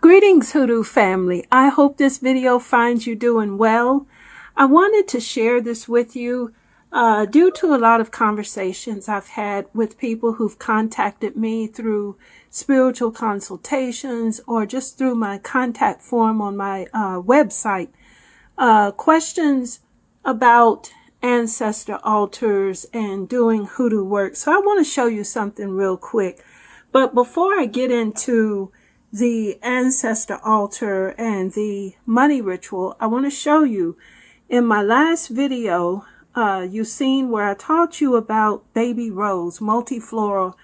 Greetings, Hoodoo family. I hope this video finds you doing well. I wanted to share this with you due to a lot of conversations I've had with people who've contacted me through spiritual consultations or just through my contact form on my website. Questions about ancestor altars and doing hoodoo work. So I want to show you something real quick. But before I get into the ancestor altar and the money ritual, I want to show you in my last video, you've seen where I taught you about baby rose, multifloral.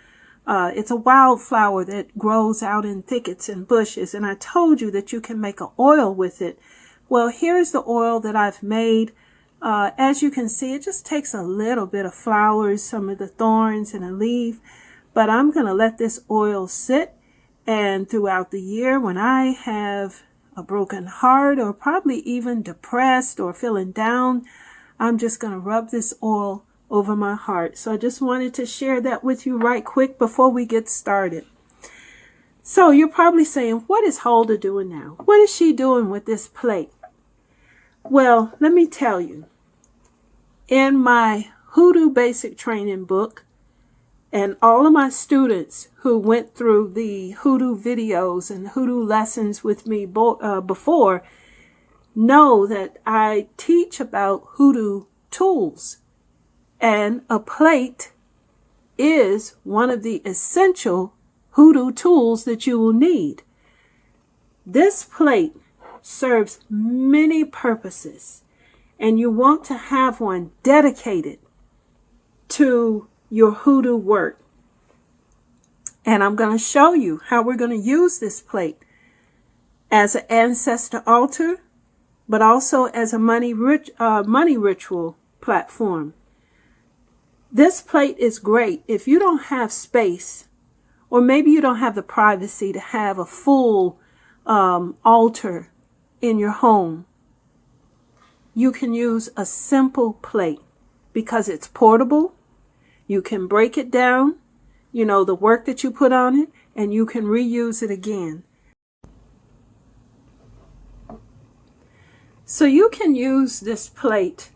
It's a wildflower that grows out in thickets and bushes. And I told you that you can make an oil with it. Well, here's the oil that I've made. As you can see, it just takes a little bit of flowers, some of the thorns and a leaf. But I'm going to let this oil sit. And throughout the year, when I have a broken heart or probably even depressed or feeling down, I'm just going to rub this oil over my heart. So I just wanted to share that with you right quick before we get started. So you're probably saying, what is Hulda doing now? What is she doing with this plate? Well, let me tell you. In my Hoodoo basic training book, and all of my students who went through the Hoodoo videos and Hoodoo lessons with me before know that I teach about Hoodoo tools. And a plate is one of the essential Hoodoo tools that you will need. This plate serves many purposes, and you want to have one dedicated to your Hoodoo work. And I'm going to show you how we're going to use this plate as an ancestor altar, but also as a money ritual platform. This plate is great if you don't have space, or maybe you don't have the privacy to have a full altar in your home. You can use a simple plate because it's portable. You can break it down, the work that you put on it, and you can reuse it again. So you can use this plate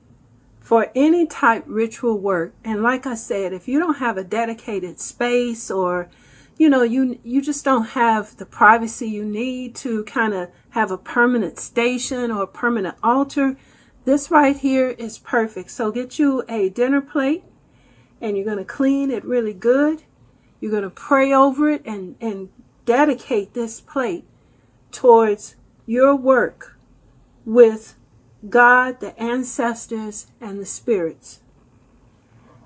for any type ritual work. And like I said, if you don't have a dedicated space or, you just don't have the privacy you need to kind of have a permanent station or a permanent altar, this right here is perfect. So get you a dinner plate. And you're going to clean it really good. You're going to pray over it and dedicate this plate towards your work with God, the ancestors, and the spirits.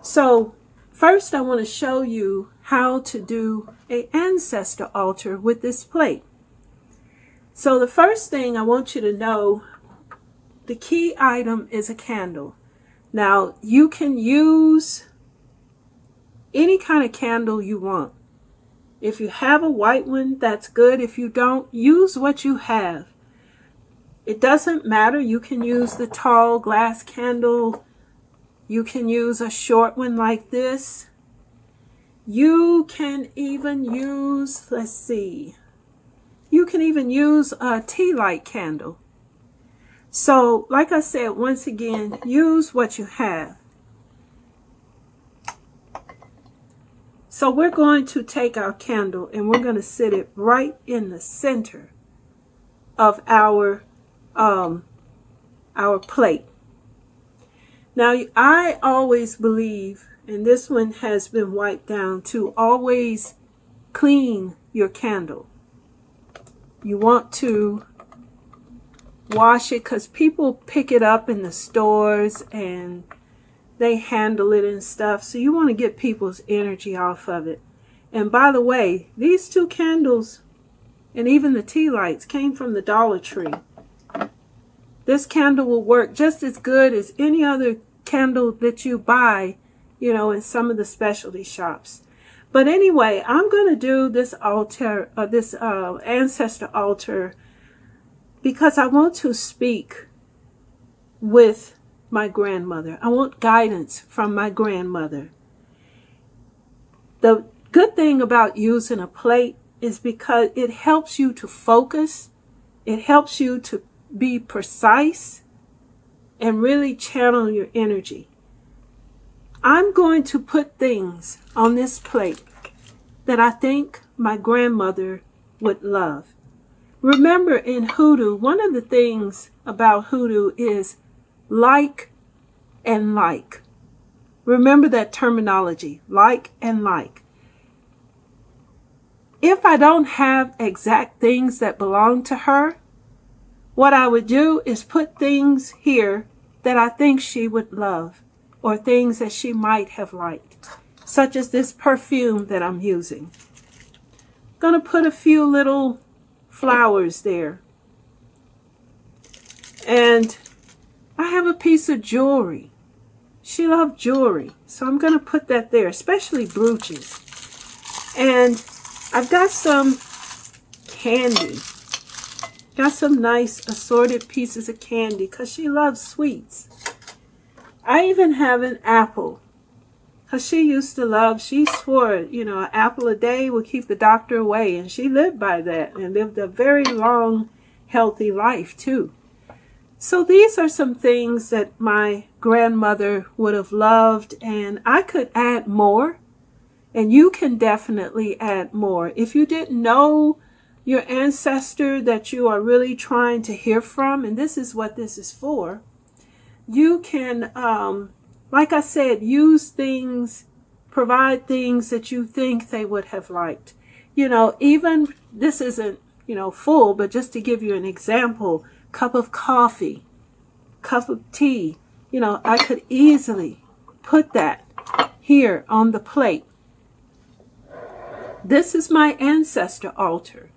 So first I want to show you how to do an ancestor altar with this plate. So the first thing I want you to know, the key item is a candle. Now you can use any kind of candle you want. If you have a white one, that's good. If you don't, use what you have. It doesn't matter. You can use the tall glass candle. You can use a short one like this. You can even use, you can even use a tea light candle. So, like I said, once again, use what you have. So we're going to take our candle and we're going to sit it right in the center of our plate. Now, I always believe, and this one has been wiped down, to always clean your candle. You want to wash it because people pick it up in the stores and they handle it and stuff. So you want to get people's energy off of it. And by the way, these two candles and even the tea lights came from the Dollar Tree. This candle will work just as good as any other candle that you buy, in some of the specialty shops. But anyway, I'm going to do this altar, this ancestor altar, because I want to speak with my grandmother. I want guidance from my grandmother. The good thing about using a plate is because it helps you to focus. It helps you to be precise and really channel your energy. I'm going to put things on this plate that I think my grandmother would love. Remember, in Hoodoo, one of the things about Hoodoo is like and like. Remember that terminology, like and like. If I don't have exact things that belong to her, what I would do is put things here that I think she would love, or things that she might have liked, such as this perfume that I'm using. I'm going to put a few little flowers there. And I have a piece of jewelry. She loved jewelry, so I'm going to put that there, especially brooches. And I've got some candy. Got some nice assorted pieces of candy because she loves sweets. I even have an apple because she used to love, she swore, an apple a day would keep the doctor away. And she lived by that and lived a very long, healthy life too. So these are some things that my grandmother would have loved, and I could add more. And you can definitely add more. If you didn't know your ancestor that you are really trying to hear from, and this is what this is for, you can, like I said, use things, provide things that you think they would have liked. Even this isn't, full, but just to give you an example, cup of coffee, cup of tea, I could easily put that here on the plate. This is my ancestor altar.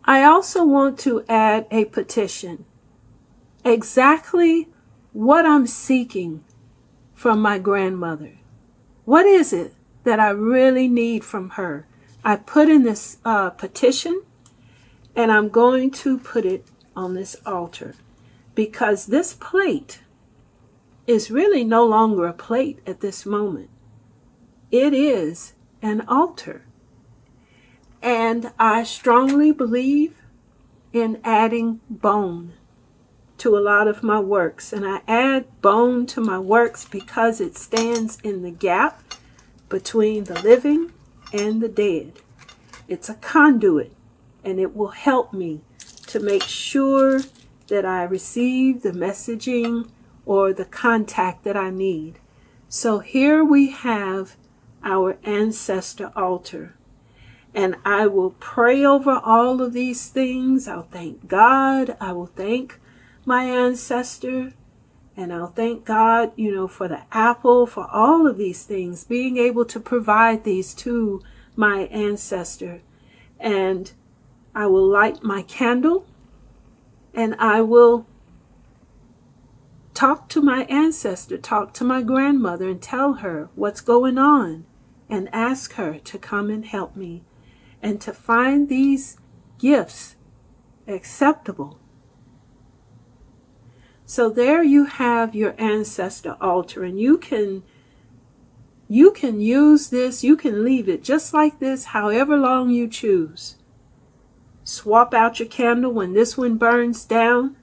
I also want to add a petition. Exactly what I'm seeking from my grandmother. What is it that I really need from her? I put in this petition, and I'm going to put it on this altar, because this plate is really no longer a plate at this moment. It is an altar. And I strongly believe in adding bone to a lot of my works. And I add bone to my works because it stands in the gap between the living and the dead. It's a conduit, and it will help me to make sure that I receive the messaging or the contact that I need. So here we have our ancestor altar. And I will pray over all of these things. I'll thank God. I will thank my ancestor. And I'll thank God, for the apple, for all of these things, being able to provide these to my ancestor. And I will light my candle, and I will talk to my ancestor, talk to my grandmother, and tell her what's going on, and ask her to come and help me, and to find these gifts acceptable. So there you have your ancestor altar, and you can use this, you can leave it just like this, however long you choose. Swap out your candle when this one burns down.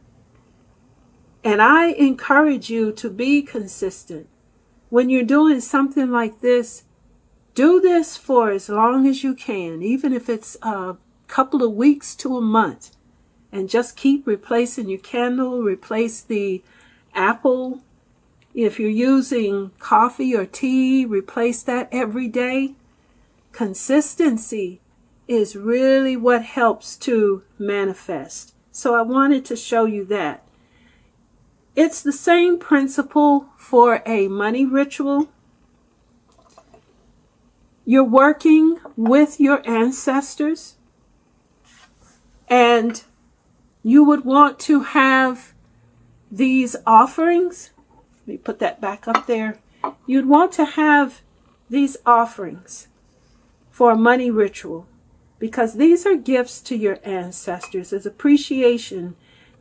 And I encourage you to be consistent. When you're doing something like this, do this for as long as you can, even if it's a couple of weeks to a month. And just keep replacing your candle, replace the apple. If you're using coffee or tea, replace that every day. Consistency is really what helps to manifest. So I wanted to show you that. It's the same principle for a money ritual. You're working with your ancestors, and you would want to have these offerings. Let me put that back up there. You'd want to have these offerings for a money ritual, because these are gifts to your ancestors as appreciation.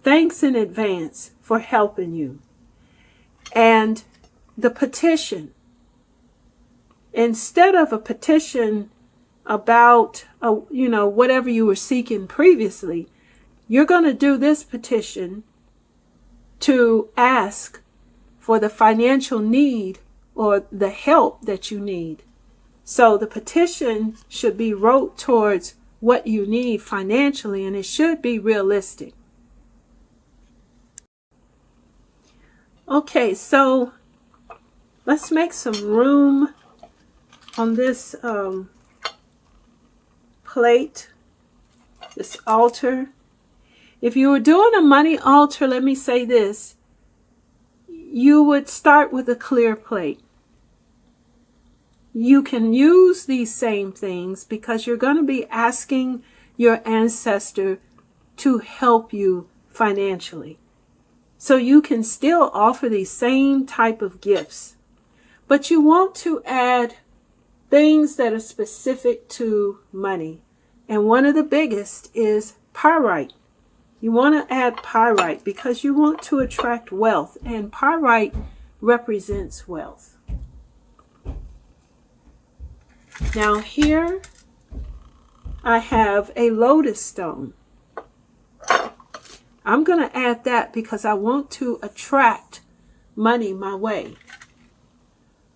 Thanks in advance for helping you. And the petition instead of a petition about, whatever you were seeking previously, you're going to do this petition to ask for the financial need or the help that you need. So the petition should be wrote towards what you need financially, and it should be realistic. Okay, so let's make some room on this plate, this altar. If you were doing a money altar, let me say this, you would start with a clear plate. You can use these same things because you're going to be asking your ancestor to help you financially. So you can still offer these same type of gifts, but you want to add things that are specific to money. And one of the biggest is pyrite. You want to add pyrite because you want to attract wealth, and pyrite represents wealth. Now here I have a lotus stone. I'm going to add that because I want to attract money my way.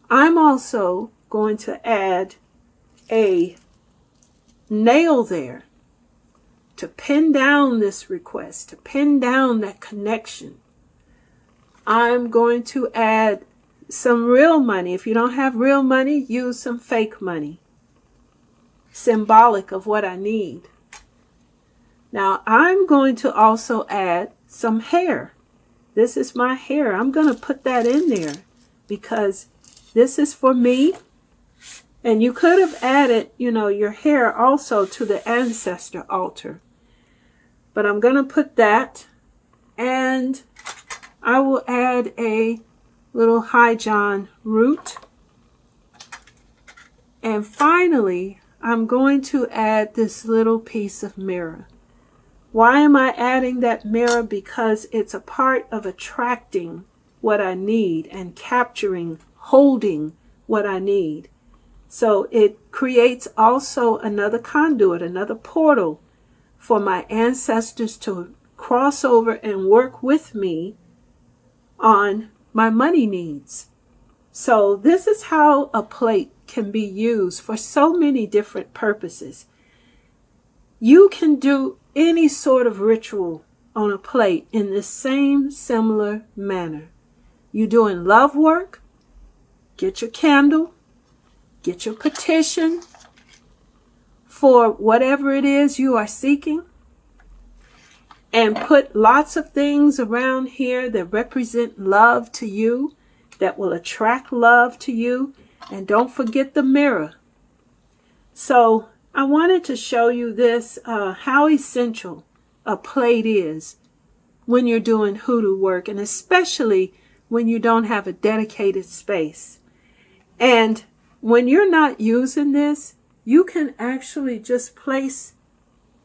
I'm also going to add a nail there to pin down this request, to pin down that connection. I'm going to add some real money. If you don't have real money, use some fake money, symbolic of what I need. Now I'm going to also add some hair. This is my hair. I'm going to put that in there because this is for me. And you could have added, your hair also to the ancestor altar. But I'm going to put that, and I will add a little Hyjon root. And finally, I'm going to add this little piece of mirror. Why am I adding that mirror? Because it's a part of attracting what I need and capturing, holding what I need. So it creates also another conduit, another portal for my ancestors to cross over and work with me on my money needs. So this is how a plate can be used for so many different purposes. You can do any sort of ritual on a plate in the same similar manner. You're doing love work, get your candle, get your petition for whatever it is you are seeking, and put lots of things around here that represent love to you, that will attract love to you. And don't forget the mirror. So I wanted to show you this, how essential a plate is when you're doing hoodoo work, and especially when you don't have a dedicated space. And when you're not using this, you can actually just place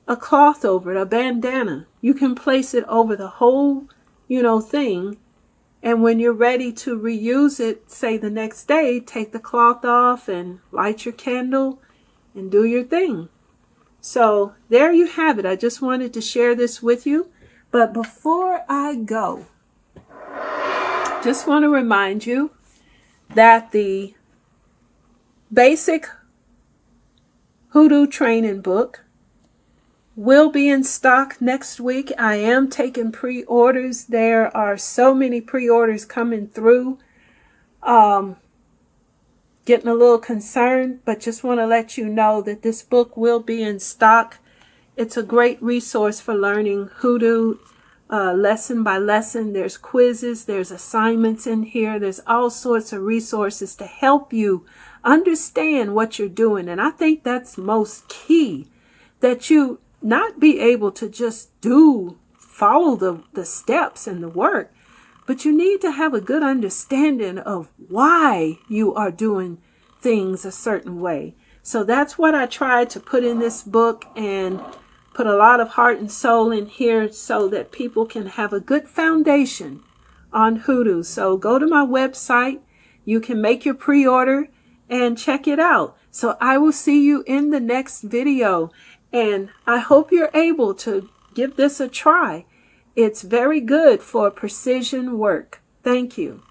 a cloth over it, a bandana. You can place it over the whole, thing. And when you're ready to reuse it, say the next day, take the cloth off and light your candle and do your thing. So there you have it. I just wanted to share this with you. But before I go, just want to remind you that the basic Hoodoo training book will be in stock next week. I am taking pre-orders. There are so many pre-orders coming through. Getting a little concerned, but just want to let you know that this book will be in stock. It's a great resource for learning Hoodoo lesson by lesson. There's quizzes, there's assignments in here. There's all sorts of resources to help you understand what you're doing. And I think that's most key, that you not be able to just follow the steps and the work, but you need to have a good understanding of why you are doing things a certain way. So that's what I tried to put in this book, and put a lot of heart and soul in here so that people can have a good foundation on Hoodoo. So go to my website. You can make your pre-order, and check it out. So I will see you in the next video, and I hope you're able to give this a try. It's very good for precision work. Thank you.